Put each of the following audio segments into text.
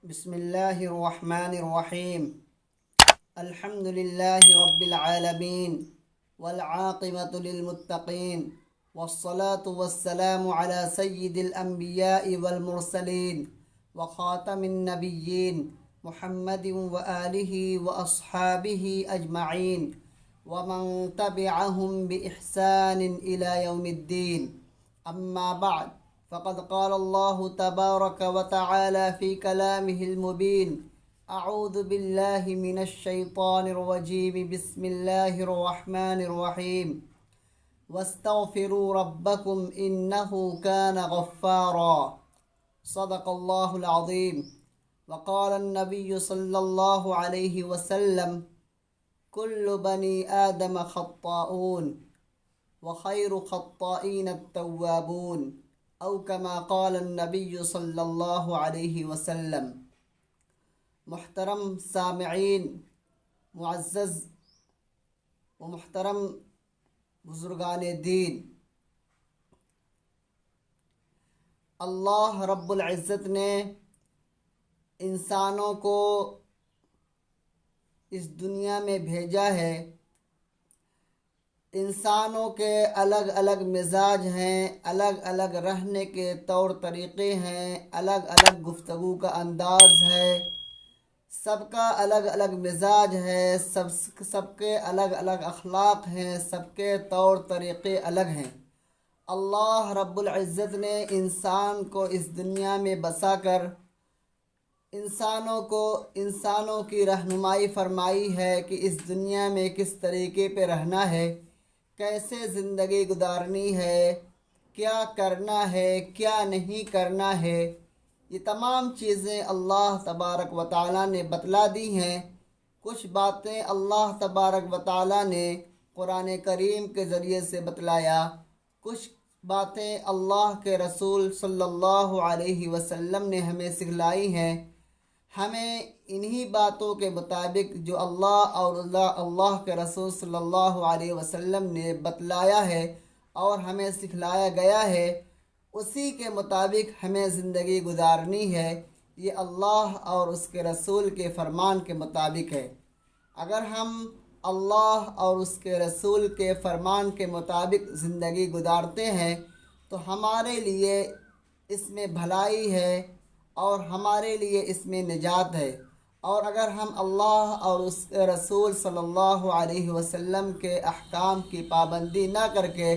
بسم الله الرحمن الرحيم. الحمد لله رب العالمين والعاقبة للمتقين، والصلاة والسلام على سيد الأنبياء والمرسلين وخاتم النبيين محمد وآله وأصحابه أجمعين ومن تبعهم بإحسان إلى يوم الدين. أما بعد، فقد قال الله تبارك وتعالى في كلامه المبين: أعوذ بالله من الشيطان الرجيم، بسم الله الرحمن الرحيم. واستغفروا ربكم إنه كان غفارا. صدق الله العظيم. وقال النبي صلى الله عليه وسلم: كل بني آدم خطاؤون وخير خطائين التوابون، او كما قال النبی صلی اللہ علیہ وسلم. محترم سامعین، معزز و محترم بزرگان دین، اللہ رب العزت نے انسانوں کو اس دنیا میں بھیجا ہے. انسانوں کے الگ الگ مزاج ہیں، الگ الگ رہنے کے طور طریقے ہیں، الگ الگ گفتگو کا انداز ہے. سب کا الگ الگ مزاج ہے، سب کے الگ الگ اخلاق ہیں، سب کے طور طریقے الگ ہیں. اللہ رب العزت نے انسان کو اس دنیا میں بسا کر انسانوں کی رہنمائی فرمائی ہے کہ اس دنیا میں کس طریقے پہ رہنا ہے، کیسے زندگی گزارنی ہے، کیا کرنا ہے، کیا نہیں کرنا ہے. یہ تمام چیزیں اللہ تبارک و تعالیٰ نے بتلا دی ہیں. کچھ باتیں اللہ تبارک و تعالیٰ نے قرآن کریم کے ذریعے سے بتلایا، کچھ باتیں اللہ کے رسول صلی اللہ علیہ وسلم نے ہمیں سکھلائی ہیں. ہمیں انہی باتوں کے مطابق جو اللہ کے رسول صلی اللہ علیہ وسلم نے بتلایا ہے اور ہمیں سکھلایا گیا ہے، اسی کے مطابق ہمیں زندگی گزارنی ہے. یہ اللہ اور اس کے رسول کے فرمان کے مطابق ہے. اگر ہم اللہ اور اس کے رسول کے فرمان کے مطابق زندگی گزارتے ہیں تو ہمارے لیے اس میں بھلائی ہے اور ہمارے لیے اس میں نجات ہے. اور اگر ہم اللہ اور اس کے رسول صلی اللہ علیہ وسلم کے احکام کی پابندی نہ کر کے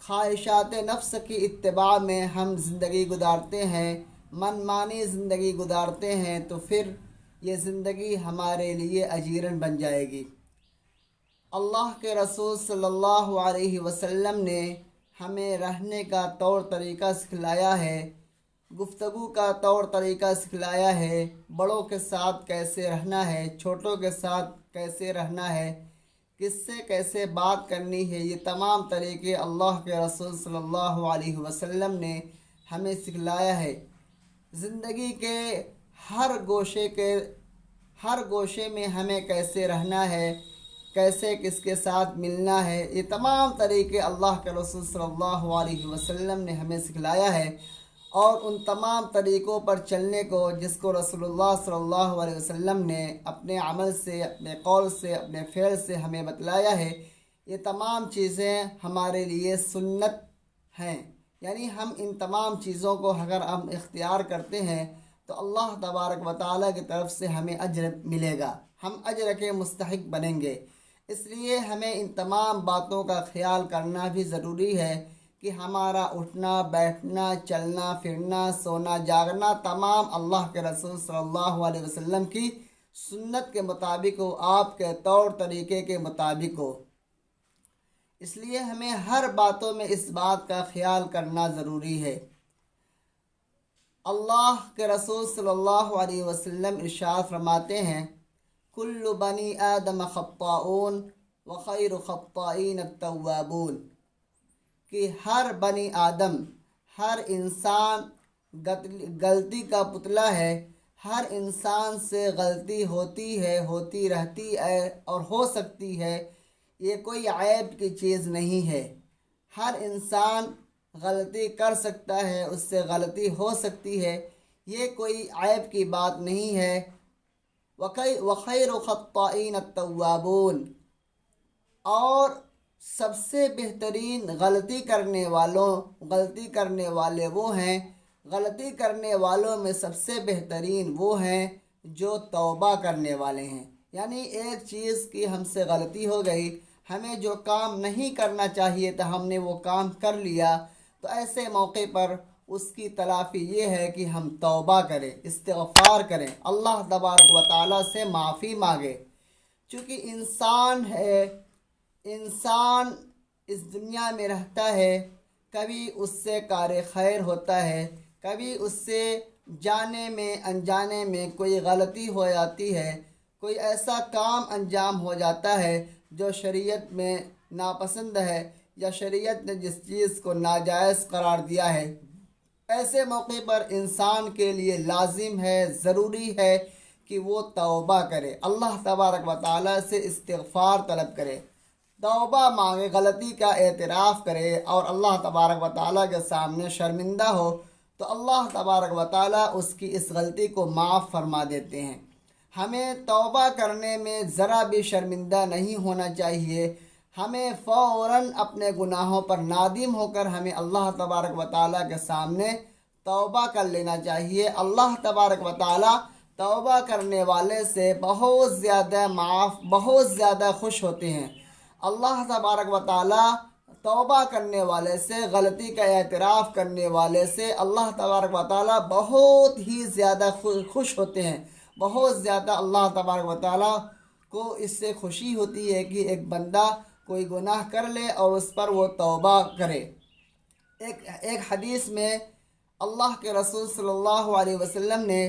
خواہشات نفس کی اتباع میں ہم زندگی گزارتے ہیں، من مانی زندگی گزارتے ہیں، تو پھر یہ زندگی ہمارے لیے اجیرن بن جائے گی. اللہ کے رسول صلی اللہ علیہ وسلم نے ہمیں رہنے کا طور طریقہ سکھلایا ہے، گفتگو کا طور طریقہ سکھلایا ہے، بڑوں کے ساتھ کیسے رہنا ہے، چھوٹوں کے ساتھ کیسے رہنا ہے، کس سے کیسے بات کرنی ہے. یہ تمام طریقے اللہ کے رسول صلی اللہ علیہ وسلم نے ہمیں سکھلایا ہے. زندگی کے ہر گوشے میں ہمیں کیسے رہنا ہے، کیسے کس کے ساتھ ملنا ہے، یہ تمام طریقے اللہ کے رسول صلی اللہ علیہ وسلم نے ہمیں سکھلایا ہے. اور ان تمام طریقوں پر چلنے کو جس کو رسول اللہ صلی اللہ علیہ وسلم نے اپنے عمل سے، اپنے قول سے، اپنے فعل سے ہمیں بتلایا ہے، یہ تمام چیزیں ہمارے لیے سنت ہیں. یعنی ہم ان تمام چیزوں کو اگر ہم اختیار کرتے ہیں تو اللہ تبارک و تعالیٰ کی طرف سے ہمیں اجر ملے گا، ہم اجر کے مستحق بنیں گے. اس لیے ہمیں ان تمام باتوں کا خیال کرنا بھی ضروری ہے کہ ہمارا اٹھنا بیٹھنا، چلنا پھرنا، سونا جاگنا تمام اللہ کے رسول صلی اللہ علیہ وسلم کی سنت کے مطابق ہو، آپ کے طور طریقے کے مطابق ہو. اس لیے ہمیں ہر باتوں میں اس بات کا خیال کرنا ضروری ہے. اللہ کے رسول صلی اللہ علیہ وسلم ارشاد فرماتے ہیں: کل بنی آدم خطاؤون وخیر خطائین التوابون، کہ ہر بنی آدم، ہر انسان غلطی کا پتلا ہے. ہر انسان سے غلطی ہوتی رہتی ہے اور ہو سکتی ہے. یہ کوئی عیب کی چیز نہیں ہے. ہر انسان غلطی کر سکتا ہے، اس سے غلطی ہو سکتی ہے. یہ کوئی عیب کی بات نہیں ہے۔ وخیر خطائین التوابون، اور سب سے بہترین غلطی کرنے والے وہ ہیں، غلطی کرنے والوں میں سب سے بہترین وہ ہیں جو توبہ کرنے والے ہیں۔ یعنی ایک چیز کی ہم سے غلطی ہو گئی، ہمیں جو کام نہیں کرنا چاہیے تھا ہم نے وہ کام کر لیا، تو ایسے موقع پر اس کی تلافی یہ ہے کہ ہم توبہ کریں، استغفار کریں، اللہ تبارک و تعالیٰ سے معافی مانگے۔ چونکہ انسان اس دنیا میں رہتا ہے، کبھی اس سے کار خیر ہوتا ہے، کبھی اس سے جانے میں انجانے میں کوئی غلطی ہو جاتی ہے، کوئی ایسا کام انجام ہو جاتا ہے جو شریعت میں ناپسند ہے یا شریعت نے جس چیز کو ناجائز قرار دیا ہے۔ ایسے موقع پر انسان کے لیے لازم ہے، ضروری ہے کہ وہ توبہ کرے، اللہ تبارک و تعالیٰ سے استغفار طلب کرے، توبہ مانگے، غلطی کا اعتراف کرے اور اللہ تبارک و تعالیٰ کے سامنے شرمندہ ہو، تو اللہ تبارک و تعالیٰ اس کی اس غلطی کو معاف فرما دیتے ہیں۔ ہمیں توبہ کرنے میں ذرا بھی شرمندہ نہیں ہونا چاہیے، ہمیں فوراً اپنے گناہوں پر نادم ہو کر ہمیں اللہ تبارک و تعالیٰ کے سامنے توبہ کر لینا چاہیے۔ اللہ تبارک و تعالیٰ توبہ کرنے والے سے بہت زیادہ خوش ہوتے ہیں۔ اللہ تبارک و تعالیٰ توبہ کرنے والے سے، غلطی کا اعتراف کرنے والے سے اللہ تبارک و تعالیٰ بہت ہی زیادہ خوش ہوتے ہیں۔ بہت زیادہ اللہ تبارک و تعالیٰ کو اس سے خوشی ہوتی ہے کہ ایک بندہ کوئی گناہ کر لے اور اس پر وہ توبہ کرے۔ ایک حدیث میں اللہ کے رسول صلی اللہ علیہ وسلم نے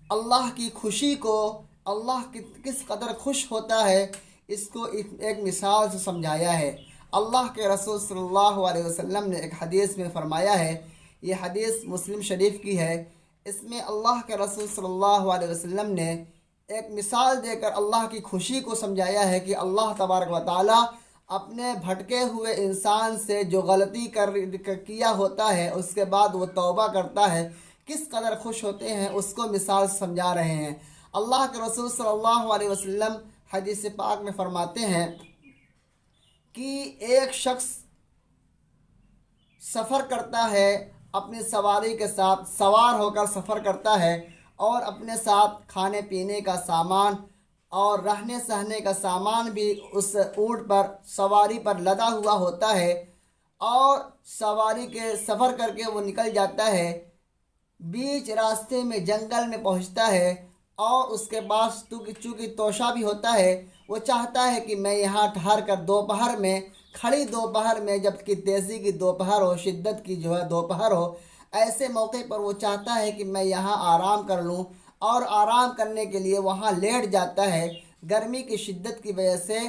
اللہ کی خوشی کو، اللہ کس قدر خوش ہوتا ہے، اس کو ایک مثال سے سمجھایا ہے۔ اللہ کے رسول صلی اللہ علیہ وسلم نے ایک حدیث میں فرمایا ہے، یہ حدیث مسلم شریف کی ہے، اس میں اللہ کے رسول صلی اللہ علیہ وسلم نے ایک مثال دے کر اللہ کی خوشی کو سمجھایا ہے کہ اللہ تبارک و تعالیٰ اپنے بھٹکے ہوئے انسان سے جو غلطی کیا ہوتا ہے اس کے بعد وہ توبہ کرتا ہے، کس قدر خوش ہوتے ہیں، اس کو مثال سمجھا رہے ہیں۔ اللہ کے رسول صلی اللہ علیہ وسلم حدیث پاک میں فرماتے ہیں کہ ایک شخص سفر کرتا ہے، اپنی سواری کے ساتھ سوار ہو کر سفر کرتا ہے اور اپنے ساتھ کھانے پینے کا سامان اور رہنے سہنے کا سامان بھی اس اونٹ پر، سواری پر لدا ہوا ہوتا ہے، اور سواری کے سفر کر کے وہ نکل جاتا ہے، بیچ راستے میں جنگل میں پہنچتا ہے اور اس کے پاس چونکہ توشہ بھی ہوتا ہے، وہ چاہتا ہے کہ میں یہاں ٹھہر کر دوپہر میں، کھڑی دوپہر میں، جب کہ تیزی کی دوپہر ہو، شدت کی دوپہر ہو، ایسے موقع پر وہ چاہتا ہے کہ میں یہاں آرام کر لوں، اور آرام کرنے کے لیے وہاں لیٹ جاتا ہے گرمی کی شدت کی وجہ سے،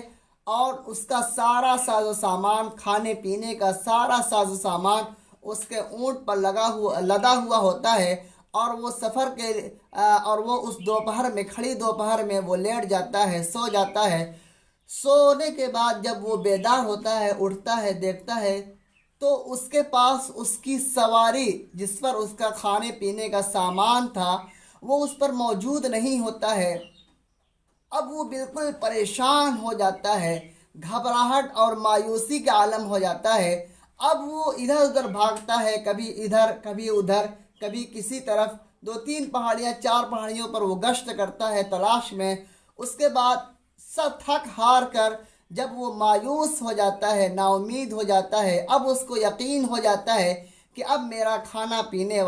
اور اس کا سارا ساز و سامان، کھانے پینے کا سارا ساز و سامان اس کے اونٹ پر لدا ہوا ہوتا ہے، اور وہ وہ اس دوپہر میں، کھڑی دوپہر میں وہ لیٹ جاتا ہے، سو جاتا ہے۔ سونے کے بعد جب وہ بیدار ہوتا ہے، اٹھتا ہے، دیکھتا ہے تو اس کے پاس اس کی سواری جس پر اس کا کھانے پینے کا سامان تھا وہ اس پر موجود نہیں ہوتا ہے۔ اب وہ بالکل پریشان ہو جاتا ہے، گھبراہٹ اور مایوسی کا عالم ہو جاتا ہے۔ اب وہ ادھر ادھر بھاگتا ہے، کبھی ادھر کبھی ادھر، کبھی کسی طرف، 2-3 پہاڑیاں 4 پہاڑیوں پر وہ گشت کرتا ہے تلاش میں۔ اس کے بعد سب تھک ہار کر جب وہ مایوس ہو جاتا ہے، نا امید ہو جاتا ہے، اب اس کو یقین ہو جاتا ہے کہ اب میرا کھانا پینے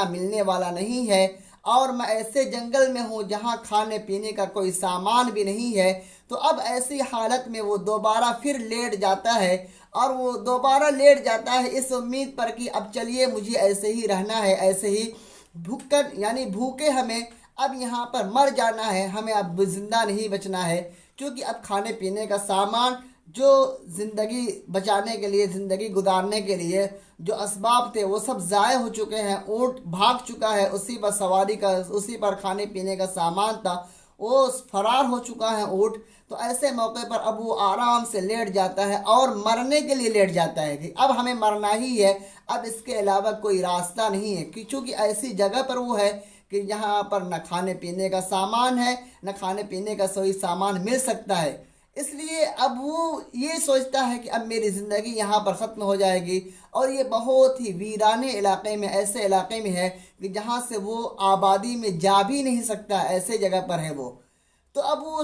ملنے والا نہیں ہے، اور میں ایسے جنگل میں ہوں جہاں کھانے پینے کا کوئی سامان بھی نہیں ہے، تو اب ایسی حالت میں وہ دوبارہ پھر لیٹ جاتا ہے، اور وہ دوبارہ لیٹ جاتا ہے اس امید پر کہ اب چلیے مجھے ایسے ہی رہنا ہے، ایسے ہی بھوکے ہمیں اب یہاں پر مر جانا ہے، ہمیں اب زندہ نہیں بچنا ہے، کیونکہ اب کھانے پینے کا سامان، جو زندگی بچانے کے لیے، زندگی گزارنے کے لیے جو اسباب تھے وہ سب ضائع ہو چکے ہیں، اونٹ بھاگ چکا ہے، اسی پر سواری کا، اسی پر کھانے پینے کا سامان تھا وہ فرار ہو چکا ہے اونٹ، تو ایسے موقع پر اب وہ آرام سے لیٹ جاتا ہے اور مرنے کے لیے لیٹ جاتا ہے کہ اب ہمیں مرنا ہی ہے، اب اس کے علاوہ کوئی راستہ نہیں ہے، چونکہ ایسی جگہ پر وہ ہے کہ یہاں پر نہ کھانے پینے کا سامان ہے، نہ کھانے پینے کا کوئی سامان مل سکتا ہے۔ اس لیے اب وہ یہ سوچتا ہے کہ اب میری زندگی یہاں پر ختم ہو جائے گی، اور یہ بہت ہی ویرانے علاقے میں، ایسے علاقے میں ہے کہ جہاں سے وہ آبادی میں جا بھی نہیں سکتا، ایسے جگہ پر ہے وہ۔ تو اب وہ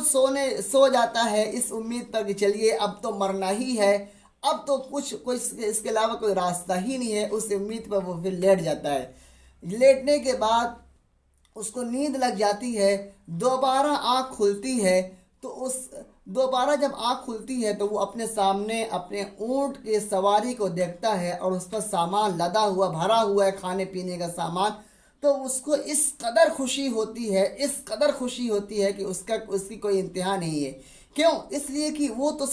سو جاتا ہے اس امید پر کہ چلیے اب تو مرنا ہی ہے، اب تو کوئی اس کے علاوہ کوئی راستہ ہی نہیں ہے، اس امید پر وہ پھر لیٹ جاتا ہے۔ لیٹنے کے بعد اس کو نیند لگ جاتی ہے، دوبارہ آنکھ کھلتی ہے، تو دوبارہ جب آنکھ کھلتی ہے تو وہ اپنے سامنے اپنے اونٹ کی سواری کو دیکھتا ہے، اور اس پر سامان لدا ہوا بھرا ہوا ہے، کھانے پینے کا سامان۔ تو اس کو اس قدر خوشی ہوتی ہے کہ اس کی کوئی انتہا نہیں ہے۔ کیوں؟ اس لیے کہ وہ تو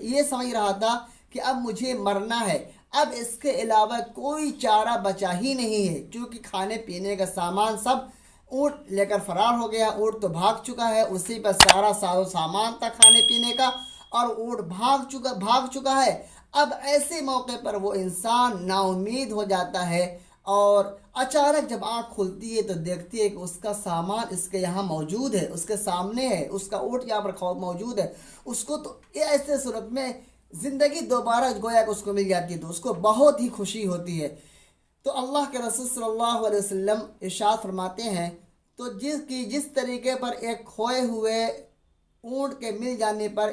یہ سمجھ رہا تھا کہ اب مجھے مرنا ہے، اب اس کے علاوہ کوئی چارہ بچا ہی نہیں ہے، کیونکہ کھانے پینے کا سامان سب اونٹ لے کر فرار ہو گیا، اونٹ تو بھاگ چکا ہے، اسی پر سارا سامان تھا کھانے پینے کا، اور اونٹ بھاگ چکا ہے۔ اب ایسے موقع پر وہ انسان نا امید ہو جاتا ہے، اور اچانک جب آنکھ کھلتی ہے تو دیکھتی ہے کہ اس کا سامان اس کے یہاں موجود ہے، اس کے سامنے ہے، اس کا اونٹ یہاں پر موجود ہے۔ اس کو تو ایسے صورت میں زندگی دوبارہ گویا کہ اس کو مل جاتی ہے، تو اس کو بہت ہی خوشی ہوتی ہے۔ تو اللہ کے رسول صلی اللہ علیہ وسلم ارشاد فرماتے ہیں، تو جس طریقے پر ایک کھوئے ہوئے اونٹ کے مل جانے پر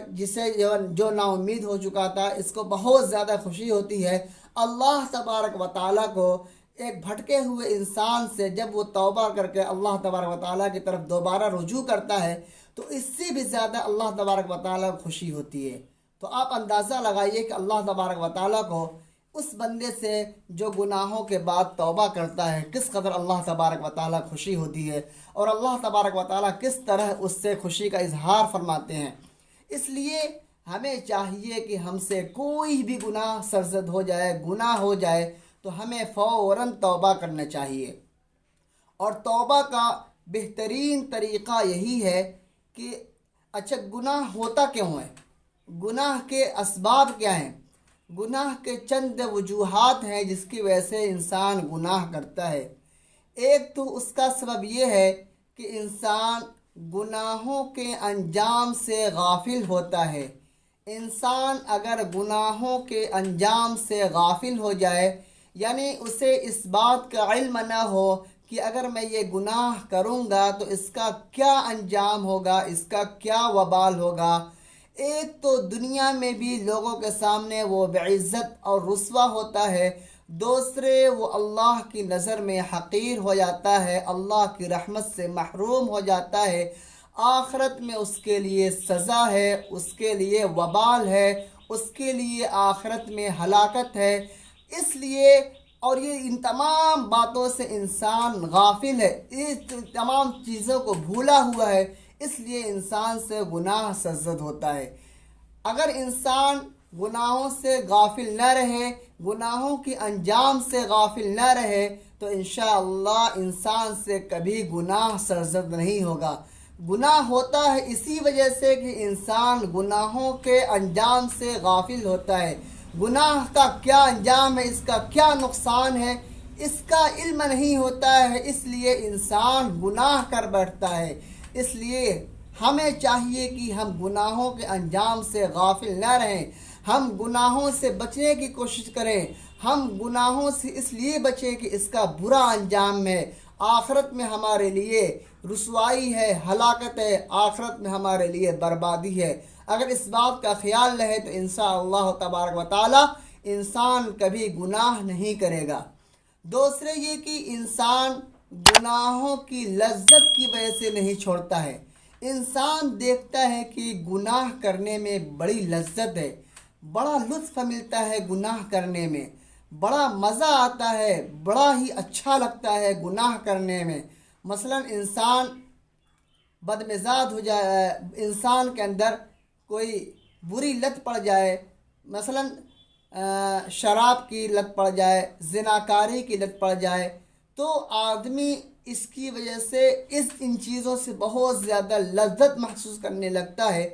جو نا امید ہو چکا تھا، اس کو بہت زیادہ خوشی ہوتی ہے، اللہ تبارک و تعالیٰ کو ایک بھٹکے ہوئے انسان سے جب وہ توبہ کر کے اللہ تبارک و تعالیٰ کی طرف دوبارہ رجوع کرتا ہے تو اس سے بھی زیادہ اللہ تبارک و تعالیٰ کو خوشی ہوتی ہے۔ تو آپ اندازہ لگائیے کہ اللہ تبارک و تعالیٰ کو اس بندے سے جو گناہوں کے بعد توبہ کرتا ہے کس قدر اللہ تبارک و تعالیٰ خوشی ہوتی ہے، اور اللہ تبارک و تعالیٰ کس طرح اس سے خوشی کا اظہار فرماتے ہیں۔ اس لیے ہمیں چاہیے کہ ہم سے کوئی بھی گناہ سرزد ہو جائے، گناہ ہو جائے، تو ہمیں فوراً توبہ کرنا چاہیے۔ اور توبہ کا بہترین طریقہ یہی ہے کہ اچھا گناہ ہوتا کیوں ہے، گناہ کے اسباب کیا ہیں؟ گناہ کے چند وجوہات ہیں جس کی وجہ سے انسان گناہ کرتا ہے۔ ایک تو اس کا سبب یہ ہے کہ انسان گناہوں کے انجام سے غافل ہوتا ہے۔ انسان اگر گناہوں کے انجام سے غافل ہو جائے، یعنی اسے اس بات کا علم نہ ہو کہ اگر میں یہ گناہ کروں گا تو اس کا کیا انجام ہوگا، اس کا کیا وبال ہوگا۔ ایک تو دنیا میں بھی لوگوں کے سامنے وہ بعزت اور رسوا ہوتا ہے، دوسرے وہ اللہ کی نظر میں حقیر ہو جاتا ہے، اللہ کی رحمت سے محروم ہو جاتا ہے، آخرت میں اس کے لیے سزا ہے، اس کے لیے وبال ہے، اس کے لیے آخرت میں ہلاکت ہے۔ اس لیے اور یہ ان تمام باتوں سے انسان غافل ہے، اس تمام چیزوں کو بھولا ہوا ہے، اس لیے انسان سے گناہ سرزد ہوتا ہے۔ اگر انسان گناہوں سے غافل نہ رہے، گناہوں کے انجام سے غافل نہ رہے، تو انشاءاللہ انسان سے کبھی گناہ سرزد نہیں ہوگا۔ گناہ ہوتا ہے اسی وجہ سے کہ انسان گناہوں کے انجام سے غافل ہوتا ہے۔ گناہ کا کیا انجام ہے، اس کا کیا نقصان ہے، اس کا علم نہیں ہوتا ہے، اس لیے انسان گناہ کر بیٹھتا ہے۔ اس لیے ہمیں چاہیے کہ ہم گناہوں کے انجام سے غافل نہ رہیں، ہم گناہوں سے بچنے کی کوشش کریں۔ ہم گناہوں سے اس لیے بچیں کہ اس کا برا انجام ہے، آخرت میں ہمارے لیے رسوائی ہے، ہلاکت ہے، آخرت میں ہمارے لیے بربادی ہے۔ اگر اس بات کا خیال رہے تو انشاءاللہ تبارک و تعالی انسان کبھی گناہ نہیں کرے گا۔ دوسرے یہ کہ انسان گناہوں کی لذت کی وجہ سے نہیں چھوڑتا ہے۔ انسان دیکھتا ہے کہ گناہ کرنے میں بڑی لذت ہے، بڑا لطف ملتا ہے گناہ کرنے میں، بڑا مزہ آتا ہے، بڑا ہی اچھا لگتا ہے گناہ کرنے میں۔ مثلا انسان بدمزاج ہو جائے، انسان کے اندر کوئی بری لت پڑ جائے، مثلا شراب کی لت پڑ جائے، زناکاری کی لت پڑ جائے، تو آدمی اس کی وجہ سے ان چیزوں سے بہت زیادہ لذت محسوس کرنے لگتا ہے،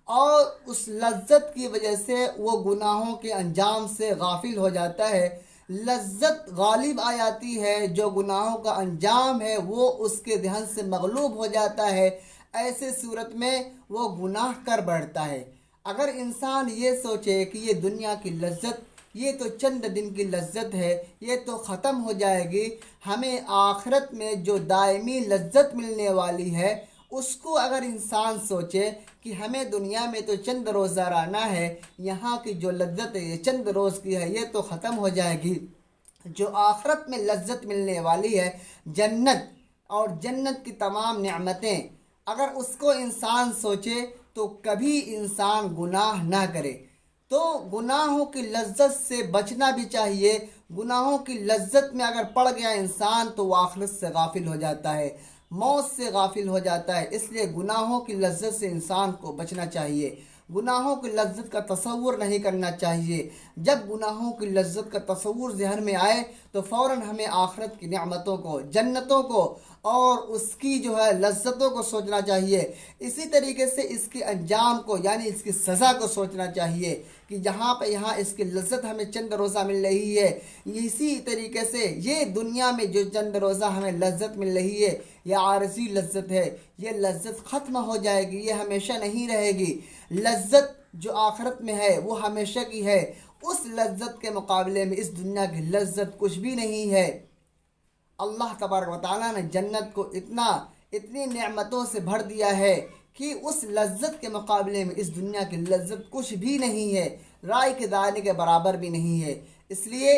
اور اس لذت کی وجہ سے وہ گناہوں کے انجام سے غافل ہو جاتا ہے۔ لذت غالب آ جاتی ہے، جو گناہوں کا انجام ہے وہ اس کے ذہن سے مغلوب ہو جاتا ہے، ایسے صورت میں وہ گناہ کر بیٹھتا ہے۔ اگر انسان یہ سوچے کہ یہ دنیا کی لذت، یہ تو چند دن کی لذت ہے، یہ تو ختم ہو جائے گی، ہمیں آخرت میں جو دائمی لذت ملنے والی ہے اس کو اگر انسان سوچے کہ ہمیں دنیا میں تو چند روزہ رہنا ہے، یہاں کی جو لذت ہے یہ چند روز کی ہے، یہ تو ختم ہو جائے گی، جو آخرت میں لذت ملنے والی ہے جنت اور جنت کی تمام نعمتیں، اگر اس کو انسان سوچے تو کبھی انسان گناہ نہ کرے۔ تو گناہوں کی لذت سے بچنا بھی چاہیے۔ گناہوں کی لذت میں اگر پڑ گیا انسان تو وہ آخرت سے غافل ہو جاتا ہے، موت سے غافل ہو جاتا ہے۔ اس لیے گناہوں کی لذت سے انسان کو بچنا چاہیے، گناہوں کی لذت کا تصور نہیں کرنا چاہیے۔ جب گناہوں کی لذت کا تصور ذہن میں آئے تو فوراً ہمیں آخرت کی نعمتوں کو، جنتوں کو اور اس کی جو ہے لذتوں کو سوچنا چاہیے۔ اسی طریقے سے اس کے انجام کو یعنی اس کی سزا کو سوچنا چاہیے کہ یہاں اس کی لذت ہمیں چند روزہ مل رہی ہے، اسی طریقے سے یہ دنیا میں جو چند روزہ ہمیں لذت مل رہی ہے یہ عارضی لذت ہے، یہ لذت ختم ہو جائے گی، یہ ہمیشہ نہیں رہے گی۔ لذت جو آخرت میں ہے وہ ہمیشہ کی ہے، اس لذت کے مقابلے میں اس دنیا کی لذت کچھ بھی نہیں ہے۔ اللہ تبارک و تعالیٰ نے جنت کو اتنی نعمتوں سے بھر دیا ہے کہ اس لذت کے مقابلے میں اس دنیا کی لذت کچھ بھی نہیں ہے، رائے کے دانے کے برابر بھی نہیں ہے۔ اس لیے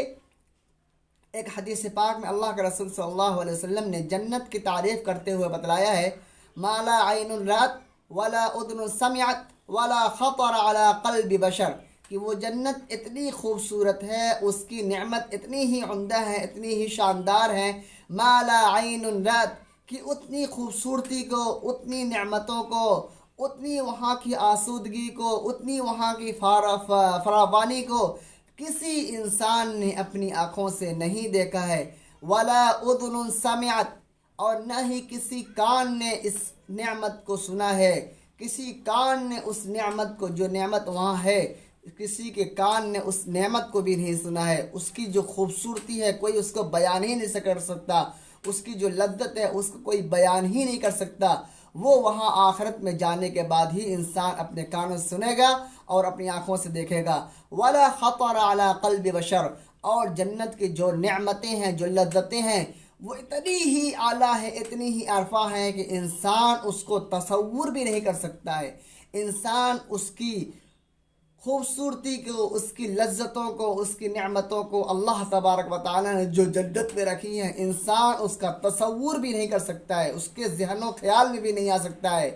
ایک حدیث پاک میں اللہ کے رسول صلی اللہ علیہ وسلم نے جنت کی تعریف کرتے ہوئے بتلایا ہے، ما لا عین رات ولا اذن سمعت ولا خطر على قلب بشر، کہ وہ جنت اتنی خوبصورت ہے، اس کی نعمت اتنی ہی عمدہ ہے، اتنی ہی شاندار ہے، ما لا عین رات، کہ اتنی خوبصورتی کو، اتنی نعمتوں کو، اتنی وہاں کی آسودگی کو، اتنی وہاں کی فراوانی کو کسی انسان نے اپنی آنکھوں سے نہیں دیکھا ہے۔ ولا اذن سمعت، اور نہ ہی کسی کان نے اس نعمت کو سنا ہے، کسی کان نے اس نعمت کو، جو نعمت وہاں ہے، کسی کے کان نے اس نعمت کو بھی نہیں سنا ہے۔ اس کی جو خوبصورتی ہے کوئی اس کو بیان ہی نہیں کر سکتا، اس کی جو لذت ہے اس کو کوئی بیان ہی نہیں کر سکتا۔ وہ وہاں آخرت میں جانے کے بعد ہی انسان اپنے کانوں سے سنے گا اور اپنی آنکھوں سے دیکھے گا۔ ولا خطر علی قلب بشر، اور جنت کی جو نعمتیں ہیں، جو لذتیں ہیں، وہ اتنی ہی اعلیٰ ہیں، اتنی ہی عرفہ ہیں کہ انسان اس کو تصور بھی نہیں کر سکتا ہے۔ انسان اس کی خوبصورتی کو، اس کی لذتوں کو، اس کی نعمتوں کو اللہ تبارک و تعالیٰ نے جو جنت میں رکھی ہیں، انسان اس کا تصور بھی نہیں کر سکتا ہے، اس کے ذہن و خیال میں بھی نہیں آ سکتا ہے۔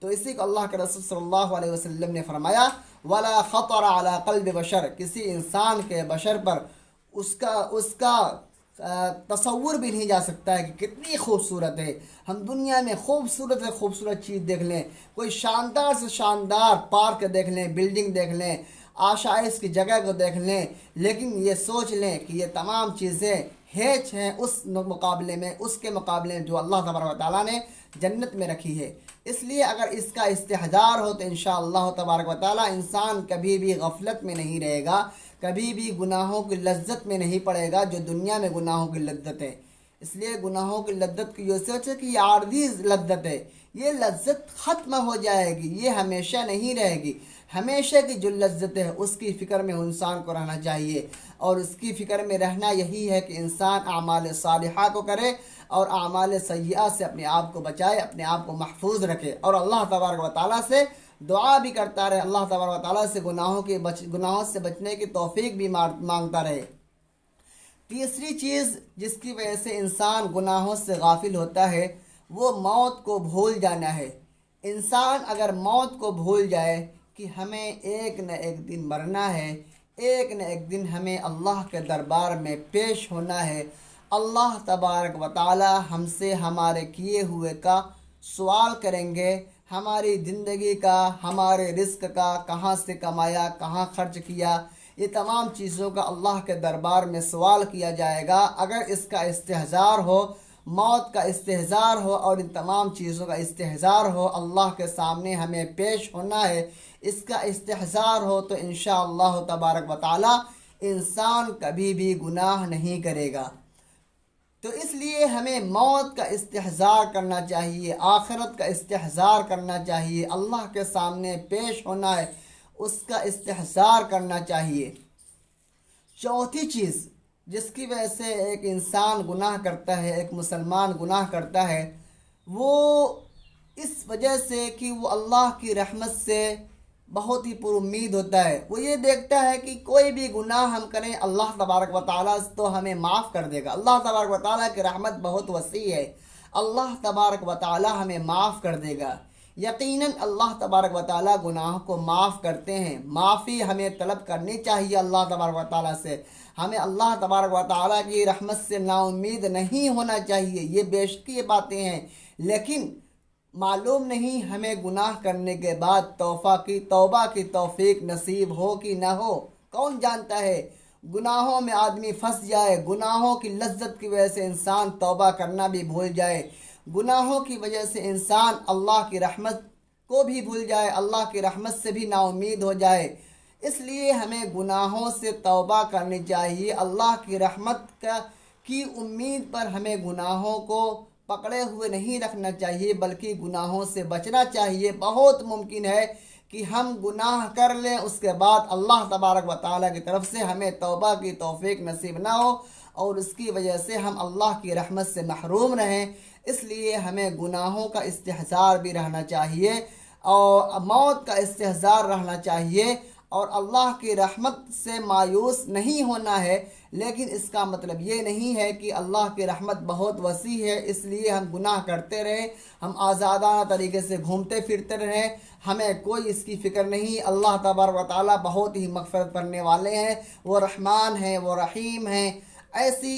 تو اسی کو اللہ کے رسول صلی اللہ علیہ وسلم نے فرمایا، ولا خطر علی قلب بشر، کسی انسان کے بشر پر اس کا تصور بھی نہیں جا سکتا ہے کہ کتنی خوبصورت ہے۔ ہم دنیا میں خوبصورت سے خوبصورت چیز دیکھ لیں، کوئی شاندار سے شاندار پارک دیکھ لیں، بلڈنگ دیکھ لیں، آشائش کی جگہ کو دیکھ لیں، لیکن یہ سوچ لیں کہ یہ تمام چیزیں ہیچ ہیں اس مقابلے میں، اس کے مقابلے میں جو اللہ تبارک و تعالیٰ نے جنت میں رکھی ہے۔ اس لیے اگر اس کا استحضار ہو تو انشاءاللہ تبارک و تعالیٰ انسان کبھی بھی غفلت میں نہیں رہے گا، کبھی بھی گناہوں کی لذت میں نہیں پڑے گا جو دنیا میں گناہوں کی لذت ہے۔ اس لیے گناہوں کی لذت کی یہ سوچ ہے کہ یہ عارضی لذت ہے، یہ لذت ختم ہو جائے گی، یہ ہمیشہ نہیں رہے گی۔ ہمیشہ کی جو لذت ہے اس کی فکر میں انسان کو رہنا چاہیے، اور اس کی فکر میں رہنا یہی ہے کہ انسان اعمال صالحہ کو کرے اور اعمال سیئہ سے اپنے آپ کو بچائے، اپنے آپ کو محفوظ رکھے، اور اللہ تبارک و تعالیٰ سے دعا بھی کرتا رہے، اللہ تبارک و تعالیٰ سے گناہوں سے بچنے کی توفیق بھی مانگتا رہے۔ تیسری چیز جس کی وجہ سے انسان گناہوں سے غافل ہوتا ہے وہ موت کو بھول جانا ہے۔ انسان اگر موت کو بھول جائے کہ ہمیں ایک نہ ایک دن مرنا ہے، ایک نہ ایک دن ہمیں اللہ کے دربار میں پیش ہونا ہے، اللہ تبارک و تعالی ہم سے ہمارے کیے ہوئے کا سوال کریں گے، ہماری زندگی کا، ہمارے رزق کا، کہاں سے کمایا، کہاں خرچ کیا، یہ تمام چیزوں کا اللہ کے دربار میں سوال کیا جائے گا۔ اگر اس کا استحضار ہو، موت کا استحضار ہو اور ان تمام چیزوں کا استحضار ہو، اللہ کے سامنے ہمیں پیش ہونا ہے، اس کا استحضار ہو تو انشاءاللہ تبارک و تعالی انسان کبھی بھی گناہ نہیں کرے گا۔ تو اس لیے ہمیں موت کا استحضار کرنا چاہیے، آخرت کا استحضار کرنا چاہیے، اللہ کے سامنے پیش ہونا ہے، اس کا استحضار کرنا چاہیے۔ چوتھی چیز جس کی وجہ سے ایک انسان گناہ کرتا ہے، ایک مسلمان گناہ کرتا ہے، وہ اس وجہ سے کہ وہ اللہ کی رحمت سے بہت ہی پر امید ہوتا ہے۔ وہ یہ دیکھتا ہے کہ کوئی بھی گناہ ہم کریں اللہ تبارک و تعالیٰ تو ہمیں معاف کر دے گا، اللہ تبارک و تعالیٰ کی رحمت بہت وسیع ہے، اللہ تبارک و تعالیٰ ہمیں معاف کر دے گا۔ یقیناً اللہ تبارک و تعالیٰ گناہوں کو معاف کرتے ہیں، معافی ہمیں طلب کرنی چاہیے اللہ تبارک و تعالیٰ سے، ہمیں اللہ تبارک و تعالیٰ کی رحمت سے نا امید نہیں ہونا چاہیے۔ یہ بے شک یہ باتیں ہیں، لیکن معلوم نہیں ہمیں گناہ کرنے کے بعد توبہ کی توفیق نصیب ہو کہ نہ ہو، کون جانتا ہے۔ گناہوں میں آدمی پھنس جائے، گناہوں کی لذت کی وجہ سے انسان توبہ کرنا بھی بھول جائے، گناہوں کی وجہ سے انسان اللہ کی رحمت کو بھی بھول جائے، اللہ کی رحمت سے بھی نا امید ہو جائے۔ اس لیے ہمیں گناہوں سے توبہ کرنی چاہیے، اللہ کی رحمت کی امید پر ہمیں گناہوں کو پکڑے ہوئے نہیں رکھنا چاہیے، بلکہ گناہوں سے بچنا چاہیے۔ بہت ممکن ہے کہ ہم گناہ کر لیں، اس کے بعد اللہ تبارک و تعالیٰ کی طرف سے ہمیں توبہ کی توفیق نصیب نہ ہو اور اس کی وجہ سے ہم اللہ کی رحمت سے محروم رہیں۔ اس لیے ہمیں گناہوں کا استحضار بھی رہنا چاہیے اور موت کا استحضار رہنا چاہیے، اور اللہ کی رحمت سے مایوس نہیں ہونا ہے، لیکن اس کا مطلب یہ نہیں ہے کہ اللہ کی رحمت بہت وسیع ہے اس لیے ہم گناہ کرتے رہیں، ہم آزادانہ طریقے سے گھومتے پھرتے رہیں، ہمیں کوئی اس کی فکر نہیں۔ اللہ تبارک و تعالیٰ بہت ہی مغفرت کرنے والے ہیں، وہ رحمان ہیں، وہ رحیم ہیں۔ ایسی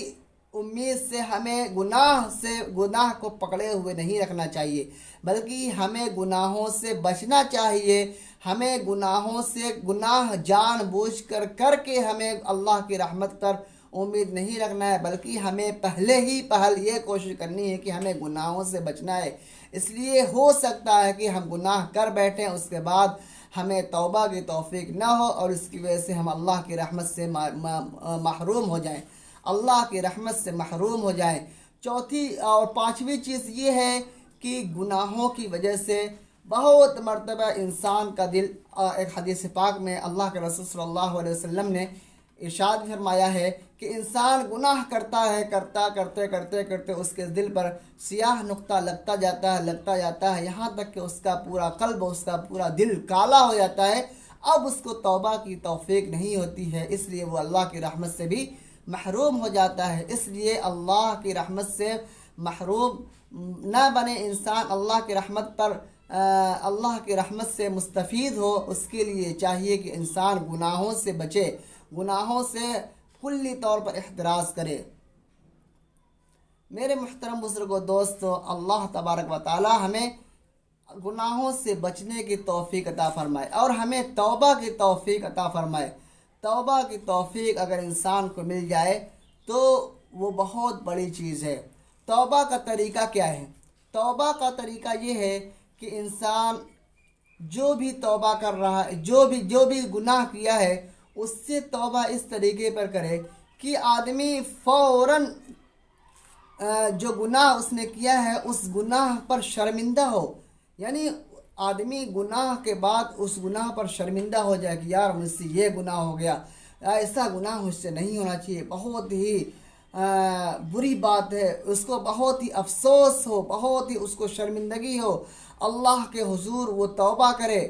امید سے ہمیں گناہ کو پکڑے ہوئے نہیں رکھنا چاہیے، بلکہ ہمیں گناہوں سے بچنا چاہیے، ہمیں گناہوں سے گناہ جان بوجھ کر کے ہمیں اللہ کی رحمت پر امید نہیں رکھنا ہے، بلکہ ہمیں پہل یہ کوشش کرنی ہے کہ ہمیں گناہوں سے بچنا ہے۔ اس لیے ہو سکتا ہے کہ ہم گناہ کر بیٹھیں، اس کے بعد ہمیں توبہ کی توفیق نہ ہو اور اس کی وجہ سے ہم اللہ کی رحمت سے محروم ہو جائیں، اللہ کی رحمت سے محروم ہو جائیں۔ چوتھی اور پانچویں چیز یہ ہے کہ گناہوں کی وجہ سے بہت مرتبہ انسان کا دل، ایک حدیث پاک میں اللہ کے رسول صلی اللہ علیہ وسلم نے ارشاد فرمایا ہے کہ انسان گناہ کرتا ہے، کرتے اس کے دل پر سیاہ نقطہ لگتا جاتا ہے، یہاں تک کہ اس کا پورا قلب، اس کا پورا دل کالا ہو جاتا ہے، اب اس کو توبہ کی توفیق نہیں ہوتی ہے، اس لیے وہ اللہ کی رحمت سے بھی محروم ہو جاتا ہے۔ اس لیے اللہ کی رحمت سے محروم نہ بنے انسان، اللہ کی رحمت سے مستفید ہو، اس کے لیے چاہیے کہ انسان گناہوں سے بچے، گناہوں سے کلی طور پر احتراز کرے۔ میرے محترم بزرگوں، دوستو، اللہ تبارک و تعالی ہمیں گناہوں سے بچنے کی توفیق عطا فرمائے اور ہمیں توبہ کی توفیق عطا فرمائے۔ توبہ کی توفیق اگر انسان کو مل جائے تو وہ بہت بڑی چیز ہے۔ توبہ کا طریقہ کیا ہے؟ توبہ کا طریقہ یہ ہے کہ انسان جو بھی توبہ کر رہا ہے، جو بھی گناہ کیا ہے، اس سے توبہ اس طریقے پر کرے کہ آدمی فوراً جو گناہ اس نے کیا ہے اس گناہ پر شرمندہ ہو، یعنی آدمی گناہ کے بعد اس گناہ پر شرمندہ ہو جائے کہ یار مجھ سے یہ گناہ ہو گیا، ایسا گناہ مجھ سے نہیں ہونا چاہیے، بہت ہی بری بات ہے، اس کو بہت ہی افسوس ہو، بہت ہی اس کو شرمندگی ہو، اللہ کے حضور وہ توبہ کرے۔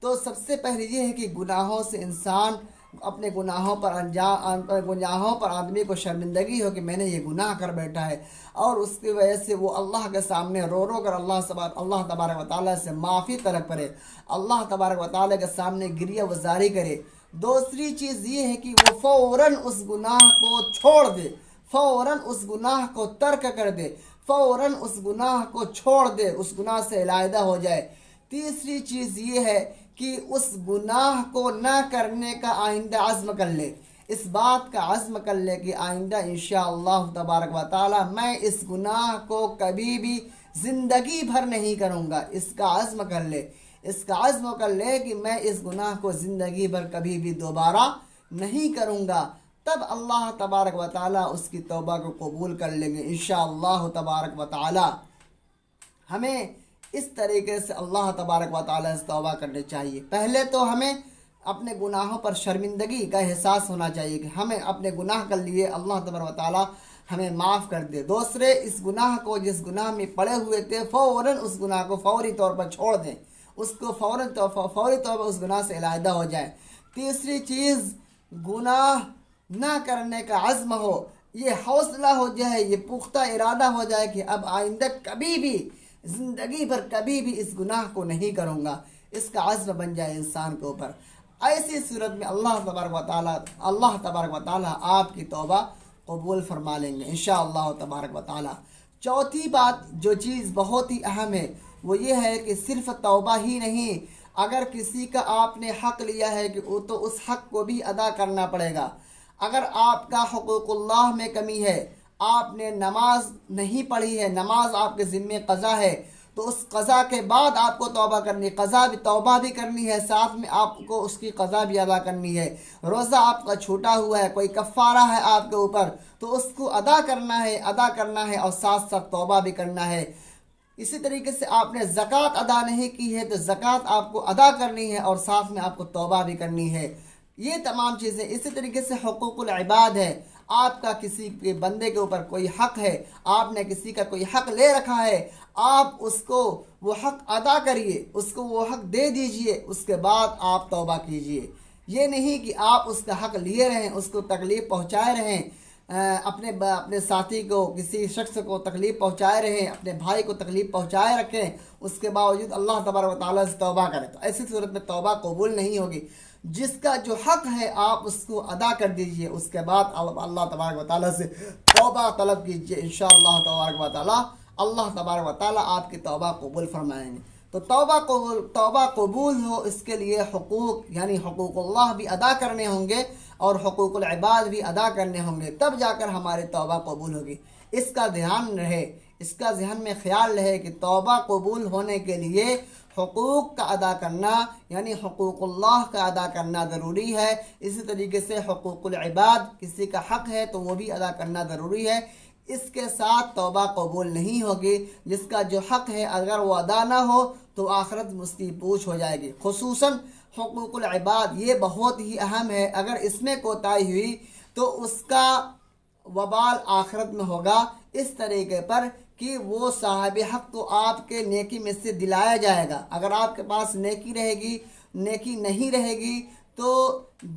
تو سب سے پہلے یہ ہے کہ گناہوں سے انسان اپنے گناہوں پر آدمی کو شرمندگی ہو کہ میں نے یہ گناہ کر بیٹھا ہے، اور اس کی وجہ سے وہ اللہ کے سامنے رو کر اللہ تبارک و تعالیٰ سے معافی طلب کرے، اللہ تبارک و تعالیٰ کے سامنے گریہ وزاری کرے۔ دوسری چیز یہ ہے کہ وہ فوراً اس گناہ کو چھوڑ دے، فوراً اس گناہ کو ترک کر دے، فوراً اس گناہ کو چھوڑ دے، اس گناہ سے علیحدہ ہو جائے۔ تیسری چیز یہ ہے کہ اس گناہ کو نہ کرنے کا آئندہ عزم کر لے، اس بات کا عزم کر لے کہ آئندہ انشاءاللہ تبارک و تعالی میں اس گناہ کو کبھی بھی زندگی بھر نہیں کروں گا. اس کا عزم کر لے، اس کا عزم کر لے کہ میں اس گناہ کو زندگی بھر کبھی بھی دوبارہ نہیں کروں گا. تب اللہ تبارک و تعالی اس کی توبہ کو قبول کر لیں گے انشاءاللہ تبارک و تعالی. ہمیں اس طریقے سے اللہ تبارک و تعالی سے توبہ کرنی چاہیے. پہلے تو ہمیں اپنے گناہوں پر شرمندگی کا احساس ہونا چاہیے کہ ہمیں اپنے گناہ کر لیے، اللہ تبارک و تعالی ہمیں معاف کر دے. دوسرے، اس گناہ کو، جس گناہ میں پڑے ہوئے تھے، فوراً اس گناہ کو فوری طور پر چھوڑ دیں، اس کو فوری طور پر اس گناہ سے علیحدہ ہو جائیں. تیسری چیز، گناہ نہ کرنے کا عزم ہو، یہ حوصلہ ہو جائے، یہ پختہ ارادہ ہو جائے کہ اب آئندہ کبھی بھی زندگی بھر کبھی بھی اس گناہ کو نہیں کروں گا. اس کا عزم بن جائے انسان کے اوپر. ایسی صورت میں اللہ تبارک و تعالی آپ کی توبہ قبول فرما لیں گے انشاءاللہ تبارک و تعالی. چوتھی بات، جو چیز بہت ہی اہم ہے، وہ یہ ہے کہ صرف توبہ ہی نہیں، اگر کسی کا آپ نے حق لیا ہے کہ تو اس حق کو بھی ادا کرنا پڑے گا. اگر آپ کا حقوق اللہ میں کمی ہے، آپ نے نماز نہیں پڑھی ہے، نماز آپ کے ذمے قضا ہے، تو اس قضا کے بعد آپ کو توبہ کرنی، توبہ بھی کرنی ہے، ساتھ میں آپ کو اس کی قضا بھی ادا کرنی ہے. روزہ آپ کا چھوٹا ہوا ہے، کوئی کفارہ ہے آپ کے اوپر، تو اس کو ادا کرنا ہے اور ساتھ ساتھ توبہ بھی کرنا ہے. اسی طریقے سے آپ نے زکوٰۃ ادا نہیں کی ہے تو زکوٰۃ آپ کو ادا کرنی ہے اور ساتھ میں آپ کو توبہ بھی کرنی ہے. یہ تمام چیزیں. اسی طریقے سے حقوق العباد ہے، آپ کا کسی کے بندے کے اوپر کوئی حق ہے، آپ نے کسی کا کوئی حق لے رکھا ہے، آپ اس کو وہ حق ادا کریے، اس کو وہ حق دے دیجئے، اس کے بعد آپ توبہ کیجئے. یہ نہیں کہ آپ اس کا حق لیے رہیں، اس کو تکلیف پہنچائے رہیں، اپنے ساتھی کو، کسی شخص کو تکلیف پہنچائے رہیں، اپنے بھائی کو تکلیف پہنچائے رکھیں، اس کے باوجود اللہ تبارک و تعالیٰ سے توبہ کریں، تو ایسی صورت میں توبہ قبول نہیں ہوگی. جس کا جو حق ہے آپ اس کو ادا کر دیجئے، اس کے بعد اللہ تبارک و تعالیٰ سے توبہ طلب کیجئے انشاءاللہ تبارک و تعالیٰ. اللہ تبارک و تعالیٰ آپ کی توبہ قبول فرمائیں گے. تو توبہ قبول ہو، اس کے لیے حقوق، یعنی حقوق اللہ بھی ادا کرنے ہوں گے اور حقوق العباد بھی ادا کرنے ہوں گے، تب جا کر ہماری توبہ قبول ہوگی. اس کا دھیان رہے، اس کا ذہن میں خیال رہے کہ توبہ قبول ہونے کے لیے حقوق کا ادا کرنا، یعنی حقوق اللہ کا ادا کرنا ضروری ہے. اسی طریقے سے حقوق العباد، کسی کا حق ہے تو وہ بھی ادا کرنا ضروری ہے. اس کے ساتھ توبہ قبول نہیں ہوگی. جس کا جو حق ہے اگر وہ ادا نہ ہو تو آخرت میں اس کی پوچھ ہو جائے گی. خصوصاً حقوق العباد یہ بہت ہی اہم ہے، اگر اس میں کوتاہی ہوئی تو اس کا وبال آخرت میں ہوگا، اس طریقے پر کہ وہ صاحب حق کو آپ کے نیکی میں سے دلایا جائے گا. اگر آپ کے پاس نیکی رہے گی، نیکی نہیں رہے گی، تو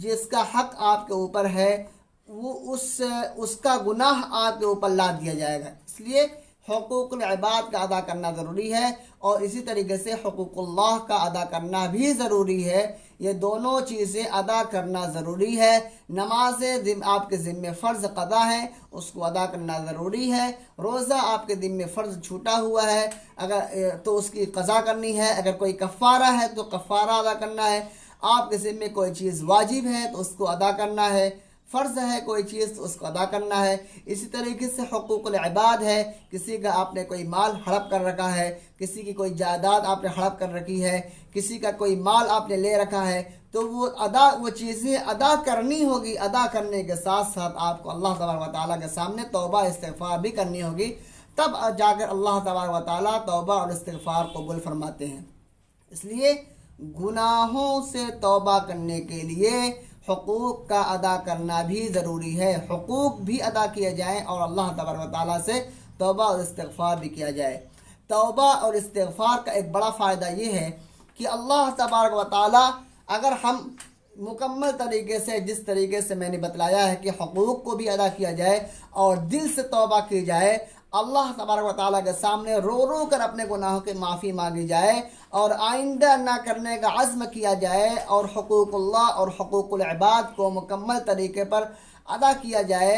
جس کا حق آپ کے اوپر ہے وہ اس کا گناہ آپ کے اوپر لاد دیا جائے گا. اس لیے حقوق العباد کا ادا کرنا ضروری ہے اور اسی طریقے سے حقوق اللہ کا ادا کرنا بھی ضروری ہے. یہ دونوں چیزیں ادا کرنا ضروری ہے. نمازیں آپ کے ذمے فرض قضا ہے، اس کو ادا کرنا ضروری ہے. روزہ آپ کے ذمے فرض چھوٹا ہوا ہے اگر تو اس کی قضا کرنی ہے. اگر کوئی کفارہ ہے تو کفارہ ادا کرنا ہے. آپ کے ذمے کوئی چیز واجب ہے تو اس کو ادا کرنا ہے. فرض ہے کوئی چیز تو اس کو ادا کرنا ہے. اسی طریقے سے حقوق العباد ہے، کسی کا آپ نے کوئی مال ہڑپ کر رکھا ہے، کسی کی کوئی جائیداد آپ نے ہڑپ کر رکھی ہے، کسی کا کوئی مال آپ نے لے رکھا ہے، تو وہ چیزیں ادا کرنی ہوگی. ادا کرنے کے ساتھ ساتھ آپ کو اللہ تبارک و تعالیٰ کے سامنے توبہ استغفار بھی کرنی ہوگی، تب جا کر اللہ تبارک و تعالیٰ توبہ اور استغفار قبول فرماتے ہیں. اس لیے گناہوں سے توبہ کرنے کے لیے حقوق کا ادا کرنا بھی ضروری ہے. حقوق بھی ادا کیے جائیں اور اللہ تبارک و تعالیٰ سے توبہ اور استغفار بھی کیا جائے. توبہ اور استغفار کا ایک بڑا فائدہ یہ ہے کہ اللہ تبارک و تعالیٰ، اگر ہم مکمل طریقے سے، جس طریقے سے میں نے بتلایا ہے کہ حقوق کو بھی ادا کیا جائے اور دل سے توبہ کی جائے، اللہ تبارک و تعالیٰ کے سامنے رو رو کر اپنے گناہوں کی معافی مانگی جائے اور آئندہ نہ کرنے کا عزم کیا جائے اور حقوق اللہ اور حقوق العباد کو مکمل طریقے پر ادا کیا جائے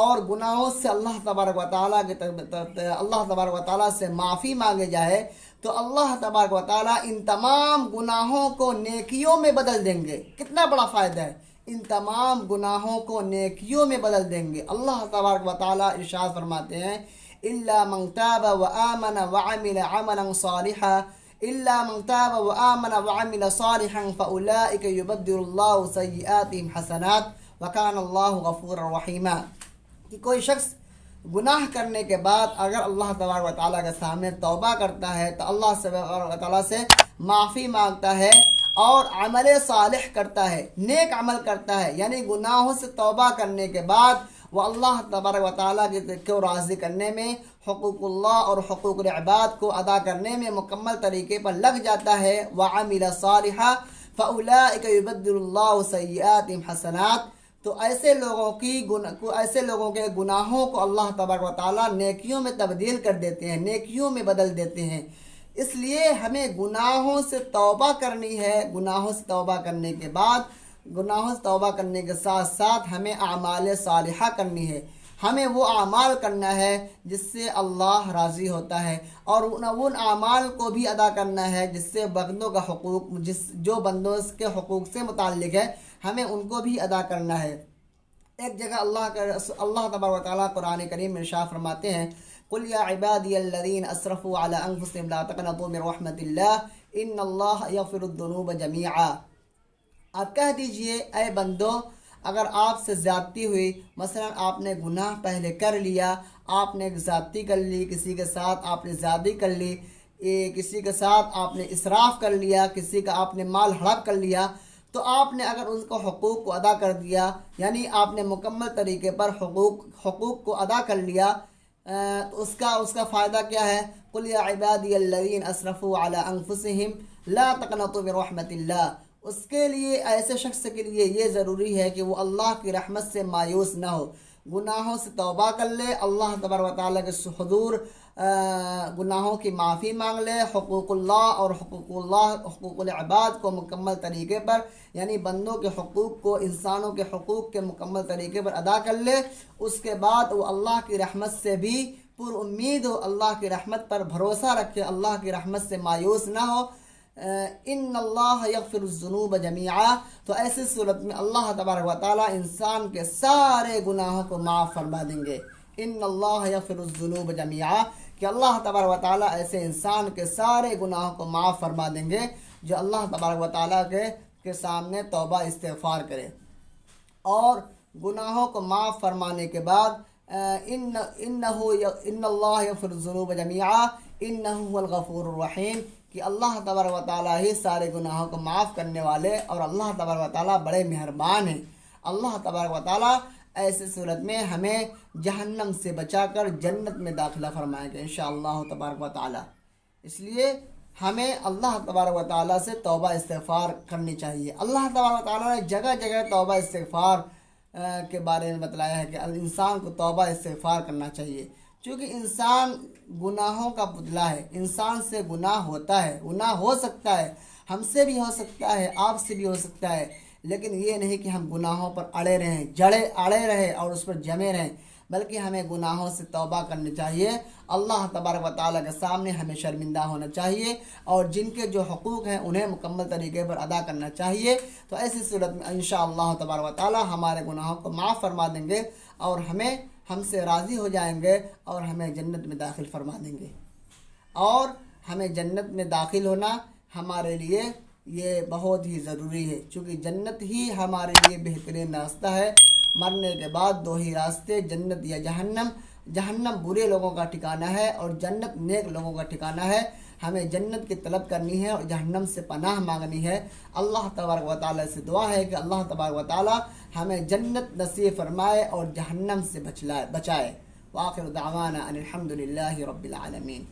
اور گناہوں سے اللہ تبارک و تعالیٰ سے معافی مانگے جائے، تو اللہ تبارک و تعالیٰ ان تمام گناہوں کو نیکیوں میں بدل دیں گے. کتنا بڑا فائدہ ہے! ان تمام گناہوں کو نیکیوں میں بدل دیں گے۔ اللہ تبارک و تعالیٰ ارشاد فرماتے ہیں الا من تاب وآمن وعمل عملا صالحا الا من تاب وآمن وعمل صالحا فاولئک یبدل اللہ سیئاتہم حسنات وکان اللہ غفورا رحیما، کہ کوئی شخص گناہ کرنے کے بعد اگر اللہ تبارک و تعالیٰ کے سامنے توبہ کرتا ہے تو اللہ تبارک و تعالیٰ سے معافی مانگتا ہے اور عمل صالح کرتا ہے، نیک عمل کرتا ہے، یعنی گناہوں سے توبہ کرنے کے بعد وہ اللہ تبارک و تعالیٰ کو راضی کرنے میں، حقوق اللہ اور حقوق العباد کو ادا کرنے میں مکمل طریقے پر لگ جاتا ہے۔ وَعَمِلَ صَالِحًا فَأُولَٰئِكَ يُبَدِّلُ اللَّهُ سَيِّئَاتِهِمْ حَسَنَاتٍ، تو ایسے لوگوں کے گناہوں کو اللہ تبارک و تعالیٰ نیکیوں میں تبدیل کر دیتے ہیں، نیکیوں میں بدل دیتے ہیں۔ اس لیے ہمیں گناہوں سے توبہ کرنی ہے۔ گناہوں سے توبہ کرنے کے بعد، گناہوں سے توبہ کرنے کے ساتھ ساتھ ہمیں اعمال صالحہ کرنی ہے۔ ہمیں وہ اعمال کرنا ہے جس سے اللہ راضی ہوتا ہے، اور ان اعمال کو بھی ادا کرنا ہے جس سے بندوں کا حقوق، جو بندوں کے حقوق سے متعلق ہے، ہمیں ان کو بھی ادا کرنا ہے۔ ایک جگہ اللہ تبارک و تعالیٰ قرآن کریم میں ارشاد فرماتے ہیں قل یا عبادی الذین اسرفوا علی انفسهم لا تقنطوا من رحمت اللہ ان اللہ یغفر الذنوب جمیعا، آپ کہہ دیجئے اے بندو اگر آپ سے زیادتی ہوئی، مثلا آپ نے گناہ پہلے کر لیا، آپ نے زیادتی کر لی، کسی کے ساتھ آپ نے زیادتی کر لی، کسی کے ساتھ آپ نے اسراف کر لیا، کسی کا آپ نے مال ہڑپ کر لیا، تو آپ نے اگر ان کو حقوق کو ادا کر دیا، یعنی آپ نے مکمل طریقے پر حقوق کو ادا کر لیا، تو اس کا فائدہ کیا ہے؟ قل یا عبادی الذین اسرفوا علی انفسهم لا تقنطوا من رحمت اللہ، اس کے لیے، ایسے شخص کے لیے یہ ضروری ہے کہ وہ اللہ کی رحمت سے مایوس نہ ہو، گناہوں سے توبہ کر لے، اللہ تبارک و تعالیٰ کے حضور گناہوں کی معافی مانگ لے، حقوق اللہ اور حقوق العباد کو مکمل طریقے پر، یعنی بندوں کے حقوق کو، انسانوں کے حقوق کے مکمل طریقے پر ادا کر لے، اس کے بعد وہ اللہ کی رحمت سے بھی پر امید ہو، اللہ کی رحمت پر بھروسہ رکھے، اللہ کی رحمت سے مایوس نہ ہو۔ ان اللہ یغفر الذنوب جمیعا، تو ایسی صورت میں اللہ تبارک و تعالیٰ انسان کے سارے گناہوں کو معاف فرما دیں گے۔ ان اللہ یغفر الذنوب جمیعا، کہ اللہ تبارک و تعالیٰ ایسے انسان کے سارے گناہوں کو معاف فرما دیں گے جو اللہ تبارک و تعالیٰ کے سامنے توبہ استغفار کرے۔ اور گناہوں کو معاف فرمانے کے بعد ان اللہ یغفر الذنوب جمیعا انہ هو الغفور الرحیم، کہ اللہ تبارک و تعالیٰ ہی سارے گناہوں کو معاف کرنے والے اور اللہ تبارک و تعالیٰ بڑے مہربان ہیں۔ اللہ تبارک و تعالیٰ ایسی صورت میں ہمیں جہنم سے بچا کر جنت میں داخلہ فرمائیں گے انشاءاللہ تبارک و تعالیٰ۔ اس لیے ہمیں اللہ تبارک و تعالیٰ سے توبہ استغفار کرنی چاہیے۔ اللہ تبارک و تعالیٰ نے جگہ جگہ توبہ استغفار کے بارے میں بتلایا ہے کہ انسان کو توبہ استغفار کرنا چاہیے، چونکہ انسان گناہوں کا پتلا ہے، انسان سے گناہ ہوتا ہے، گناہ ہو سکتا ہے، ہم سے بھی ہو سکتا ہے، آپ سے بھی ہو سکتا ہے، لیکن یہ نہیں کہ ہم گناہوں پر اڑے رہیں اور اس پر جمے رہیں، بلکہ ہمیں گناہوں سے توبہ کرنی چاہیے، اللہ تبارک و تعالیٰ کے سامنے ہمیں شرمندہ ہونا چاہیے، اور جن کے جو حقوق ہیں انہیں مکمل طریقے پر ادا کرنا چاہیے۔ تو ایسی صورت میں انشاءاللہ تبارک و تعالیٰ ہمارے گناہوں کو معاف فرما دیں گے اور ہم سے راضی ہو جائیں گے اور ہمیں جنت میں داخل فرما دیں گے۔ اور ہمیں جنت میں داخل ہونا ہمارے لیے یہ بہت ہی ضروری ہے، چونکہ جنت ہی ہمارے لیے بہترین راستہ ہے۔ مرنے کے بعد دو ہی راستے، جنت یا جہنم۔ جہنم برے لوگوں کا ٹھکانہ ہے اور جنت نیک لوگوں کا ٹھکانہ ہے۔ ہمیں جنت کی طلب کرنی ہے اور جہنم سے پناہ مانگنی ہے۔ اللہ تبارک و تعالیٰ سے دعا ہے کہ اللہ تبارک و تعالیٰ ہمیں جنت نصیب فرمائے اور جہنم سے بچائے۔ وآخر دعوانا ان الحمد للہ رب العالمین۔